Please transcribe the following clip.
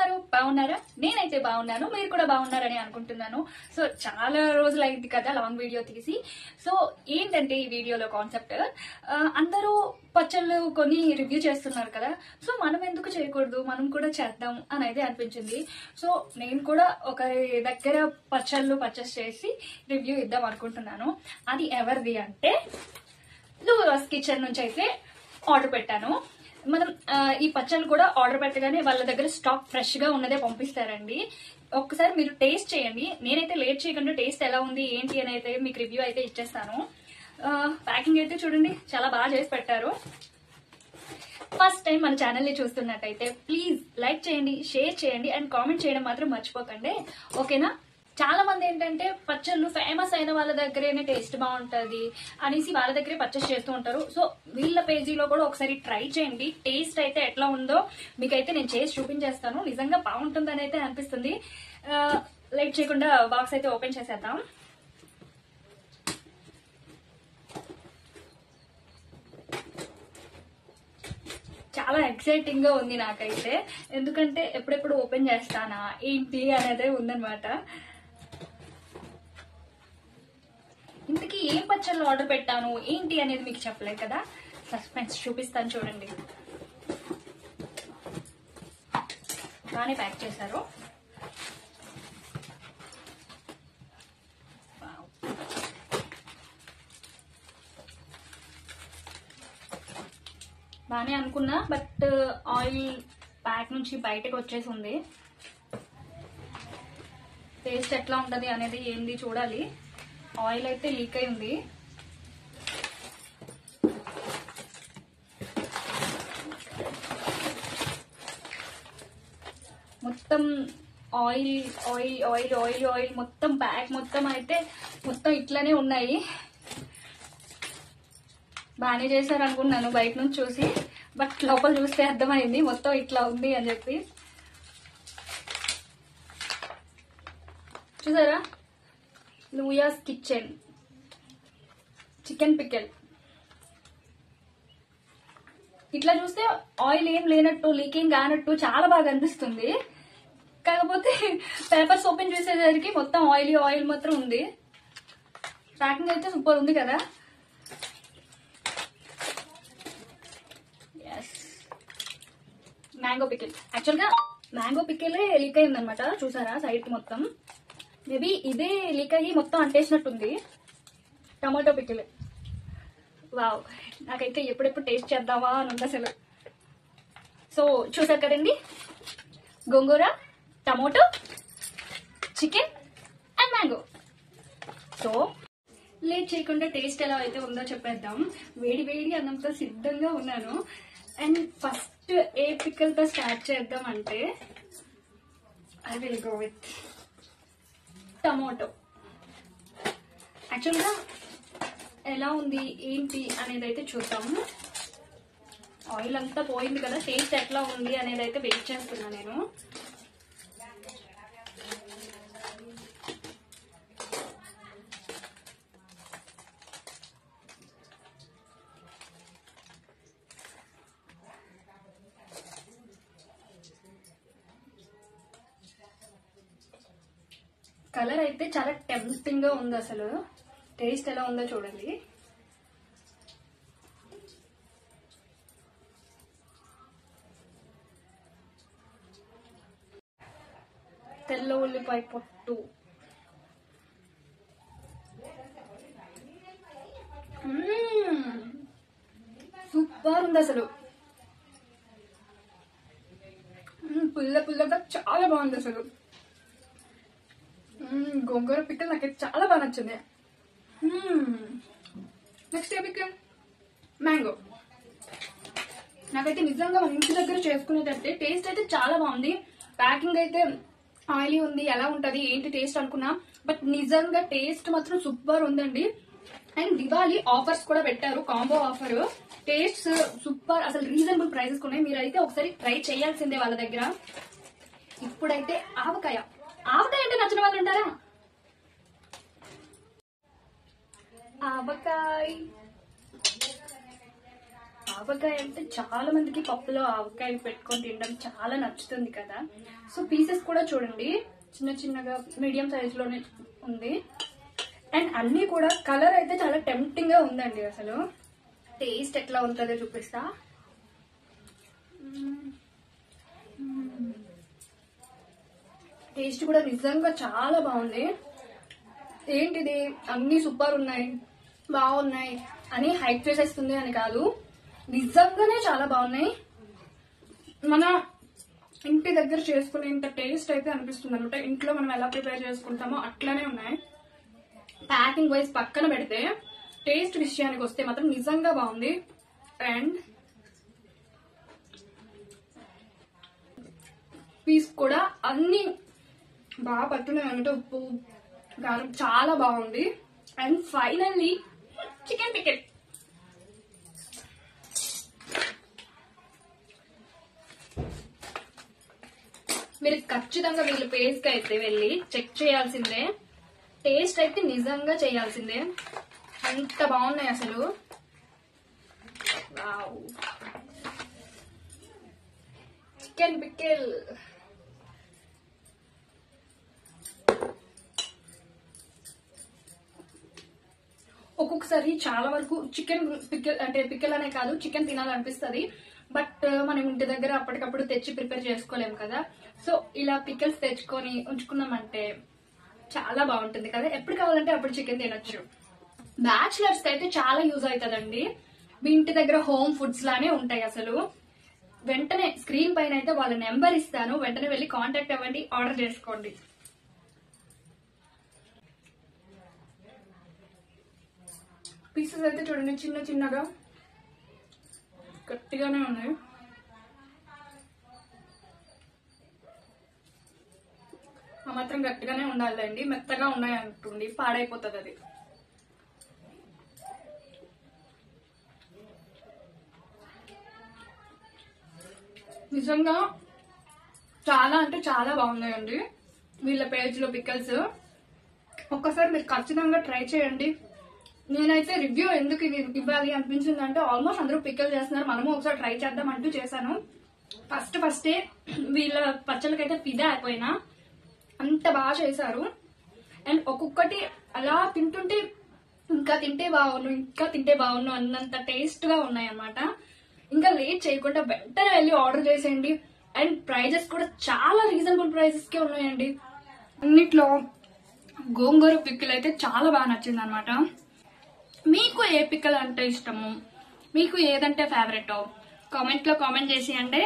ఉన్నారు? బాగున్నారా? నేనైతే బాగున్నాను, మీరు కూడా బాగున్నారని అనుకుంటున్నాను. సో చాలా రోజులు అయింది కదా లాంగ్ వీడియో తీసి. సో ఏంటంటే ఈ వీడియోలో కాన్సెప్ట్, అందరూ పచ్చళ్ళు కొని రివ్యూ చేస్తున్నారు కదా, సో మనం ఎందుకు చేయకూడదు, మనం కూడా చేద్దాం అని అయితే అనిపించింది. సో నేను కూడా ఒకరి దగ్గర పచ్చళ్ళు పర్చేస్ చేసి రివ్యూ ఇద్దాం అనుకుంటున్నాను. అది ఎవరిది అంటే లూరాస్ కిచెన్ నుంచి అయితే ఆర్డర్ పెట్టాను. మనం ఈ పచ్చళ్ళు కూడా ఆర్డర్ పెట్టగానే వాళ్ళ దగ్గర స్టాక్ ఫ్రెష్ గా ఉన్నదే పంపిస్తారండి. ఒక్కసారి మీరు టేస్ట్ చేయండి. నేనైతే లేట్ చేయకుండా టేస్ట్ ఎలా ఉంది ఏంటి అని అయితే మీకు రివ్యూ అయితే ఇచ్చేస్తాను. ప్యాకింగ్ అయితే చూడండి, చాలా బాగా చేసి పెట్టారు. ఫస్ట్ టైం మన ఛానల్ ని చూస్తున్నట్టయితే ప్లీజ్ లైక్ చేయండి, షేర్ చేయండి అండ్ కామెంట్ చేయడం మాత్రం మర్చిపోకండి, ఓకేనా? చాలా మంది ఏంటంటే పచ్చళ్ళు ఫేమస్ అయిన వాళ్ళ దగ్గరేనే టేస్ట్ బాగుంటది అనేసి వాళ్ళ దగ్గరే పర్చేస్ చేస్తూ ఉంటారు. సో వీళ్ళ పేజీలో కూడా ఒకసారి ట్రై చేయండి. టేస్ట్ అయితే ఎట్లా ఉందో మీకైతే నేను చేసి చూపించేస్తాను. నిజంగా బాగుంటుందని అయితే అనిపిస్తుంది. లేట్ చేయకుండా బాక్స్ అయితే ఓపెన్ చేసేద్దాం. చాలా ఎక్సైటింగ్ గా ఉంది నాకైతే, ఎందుకంటే ఎప్పుడెప్పుడు ఓపెన్ చేస్తానా ఏంటి అనేది ఉందనమాట. ఇంతకీ ఏం పచ్చళ్ళు ఆర్డర్ పెట్టాను ఏంటి అనేది మీకు చెప్పలేదు కదా, సస్పెన్స్ చూపిస్తాను చూడండి. బాగానే ప్యాక్ చేశారు. బానే అనుకున్నా, బట్ ఆయిల్ ప్యాక్ నుంచి బయటకు వచ్చేసి ఉంది. టేస్ట్ ఎట్లా ఉంటది అనేది ఏంది చూడాలి. ఆయిల్ అయితే లీక్ అయి ఉంది. మొత్తం oil oil oil oil oil మొత్తం ప్యాక్ మొత్తం అయితే మొత్తం ఇట్లానే ఉన్నాయి. బాగానే చేశారు అనుకున్నాను బయట నుంచి చూసి, బట్ లోపల చూస్తే అర్థమైంది మొత్తం ఇట్లా ఉంది అని చెప్పి. చూసారా, లూయాస్ కిచెన్ చికెన్ పికెల్. ఇట్లా చూస్తే ఆయిల్ ఏం లేనట్టు, లీకింగ్ కానట్టు చాలా బాగా అనిపిస్తుంది. కాకపోతే పేపర్స్ ఓపెన్ చేసేసరికి మొత్తం ఆయిల్ ఆయిల్ మాత్రం ఉంది. ప్యాకింగ్ అయితే సూపర్ ఉంది కదా. మ్యాంగో పికిల్, యాక్చువల్ గా మ్యాంగో పికిలే లీక్ అయింది అనమాట. చూసారా సైడ్ కి మొత్తం, మేబీ ఇదే లీక్ అయ్యి మొత్తం అంటేసినట్టుంది. టమాటో పికిల్, వావ్, నాకైతే ఎప్పుడెప్పుడు టేస్ట్ చేద్దామా అని ఉంది అసలు. సో చూసారు కదండి, gongura, tomato, chicken and mango. So late చేయకుండా టేస్ట్ ఎలా అయితే ఉందో చెప్పేద్దాం. వేడి వేడి అన్నంతో సిద్ధంగా ఉన్నాను. అండ్ ఫస్ట్ ఏ పిక్కల్ తో స్టార్ట్ చేద్దాం అంటే I will go with tomato. యాక్చువల్గా ఎలా ఉంది ఏంటి అనేది అయితే చూద్దాము. ఆయిల్ అంతా పోయింది కదా, టేస్ట్ ఎట్లా ఉంది అనేది అయితే వెయిట్ చేస్తున్నా నేను. కలర్ అయితే చాలా టెంప్టింగ్ గా ఉంది అసలు. టేస్ట్ ఎలా ఉందో చూడండి. తెల్ల ఉల్లిపాయ పొట్టు, సూపర్ ఉంది అసలు. పుల్ల పుల్లగా చాలా బాగుంది అసలు. గోంగూర పిక్కలు నాకైతే చాలా బాగా నచ్చింది. నెక్స్ట్ ఏ పిక్కల్, మ్యాంగో. నాకైతే నిజంగా మన ఇంటి దగ్గర చేసుకునేటట్టే టేస్ట్ అయితే చాలా బాగుంది. ప్యాకింగ్ అయితే ఆయిలీ ఉంది, ఎలా ఉంటది ఏంటి టేస్ట్ అనుకున్నా, బట్ నిజంగా టేస్ట్ మాత్రం సూపర్ ఉందండి. అండ్ దివాళీ ఆఫర్స్ కూడా పెట్టారు, కాంబో ఆఫర్. టేస్ట్ సూపర్, అసలు రీజనబుల్ ప్రైసెస్ ఉన్నాయి. మీరైతే ఒకసారి ట్రై చేయాల్సిందే వాళ్ళ దగ్గర. ఇప్పుడైతే ఆవకాయ. ఆవకాయ అంటే నచ్చిన వాళ్ళు ఉంటారా? ఆవకాయ ఆవకాయ అంటే చాలా మందికి పప్పులో ఆవకాయ పెట్టుకొని తినడం చాలా నచ్చుతుంది కదా. సో పీసెస్ కూడా చూడండి చిన్న చిన్నగా మీడియం సైజ్ లోనే ఉంది. అండ్ అన్ని కూడా కలర్ అయితే చాలా టెంప్టింగ్ గా ఉందండి. అసలు టేస్ట్ ఎట్లా ఉంటుందో చూపిస్తా. టేస్ట్ కూడా నిజంగా చాలా బాగుంది. ఏంటిది అన్ని సూపర్ ఉన్నాయి బాగున్నాయి అని హైప్ చేసేస్తుంది అని కాదు, నిజంగానే చాలా బాగున్నాయి. మన ఇంటి దగ్గర చేసుకునేంత టేస్ట్ అయితే అనిపిస్తుంది అనమాట. ఇంట్లో మనం ఎలా ప్రిపేర్ చేసుకుంటామో అట్లానే ఉన్నాయి. ప్యాకింగ్ వైజ్ పక్కన పెడితే టేస్ట్ విషయానికి వస్తే మాత్రం నిజంగా బాగుంది. అండ్ పీస్ కూడా అన్ని బాగా పట్టున్నాయి అంటే ఉప్పు కారం చాలా బాగుంది. And finally chicken pickle. మీరు ఖచ్చితంగా వీళ్ళు పేజ్ కి అయితే వెళ్ళి చెక్ చేయాల్సిందే. టేస్ట్ అయితే నిజంగా చేయాల్సిందే, అంత బాగున్నాయి అసలు. చికెన్ పికెల్ ఒక్కొక్కసారి చాలా వరకు చికెన్ పికెల్ అంటే పికెల్ అనే కాదు చికెన్ తినాలనిపిస్తుంది. బట్ మనం ఇంటి దగ్గర అప్పటికప్పుడు తెచ్చి ప్రిపేర్ చేసుకోలేము కదా. సో ఇలా పికెల్స్ తెచ్చుకొని ఉంచుకున్నామంటే చాలా బాగుంటుంది కదా. ఎప్పుడు కావాలంటే అప్పుడు చికెన్ తినొచ్చు. బ్యాచులర్స్ కి అయితే చాలా యూజ్ అవుతుందండి. మీ ఇంటి దగ్గర హోమ్ ఫుడ్స్ లానే ఉంటాయి అసలు. వెంటనే స్క్రీన్ పైన అయితే వాళ్ళ నెంబర్ ఇస్తాను, వెంటనే వెళ్ళి కాంటాక్ట్ అవ్వండి, ఆర్డర్ చేసుకోండి. పీసెస్ అయితే చూడండి చిన్న చిన్నగా గట్టిగానే ఉన్నాయి. ఆ మాత్రం గట్టిగానే ఉండాలండి, మెత్తగా ఉన్నాయి అంటుంది పాడైపోతుంది అది. నిజంగా చాలా అంటే చాలా బాగున్నాయండి వీళ్ళ పేజ్ లో పికల్స్. ఒక్కసారి మీరు ఖచ్చితంగా ట్రై చేయండి. నేనైతే రివ్యూ ఎందుకు ఇవ్వాలి అనిపించింది అంటే ఆల్మోస్ట్ అందరూ పికల్ చేస్తున్నారు, మనము ఒకసారి ట్రై చేద్దాం అంటూ చేశాను. ఫస్టే వీళ్ళ పచ్చళ్ళకైతే ఫిదా అయిపోయినా, అంత బాగా చేశారు. అండ్ ఒక్కొక్కటి అలా తింటుంటే ఇంకా తింటే బాగుండు అన్నంత టేస్ట్ గా ఉన్నాయి అన్నమాట. ఇంకా లేట్ చేయకుండా వెంటనే వెళ్ళి ఆర్డర్ చేసేయండి. అండ్ ప్రైజెస్ కూడా చాలా రీజనబుల్ ప్రైజెస్ కే ఉన్నాయండి. అన్నిట్లో గోంగూర పిక్కలు అయితే చాలా బాగా నచ్చింది అనమాట. మీకు ఏ పిక్కలు అంటే ఇష్టము, మీకు ఏదంటే ఫేవరెట్ కామెంట్ లో కామెంట్ చేసి అంటే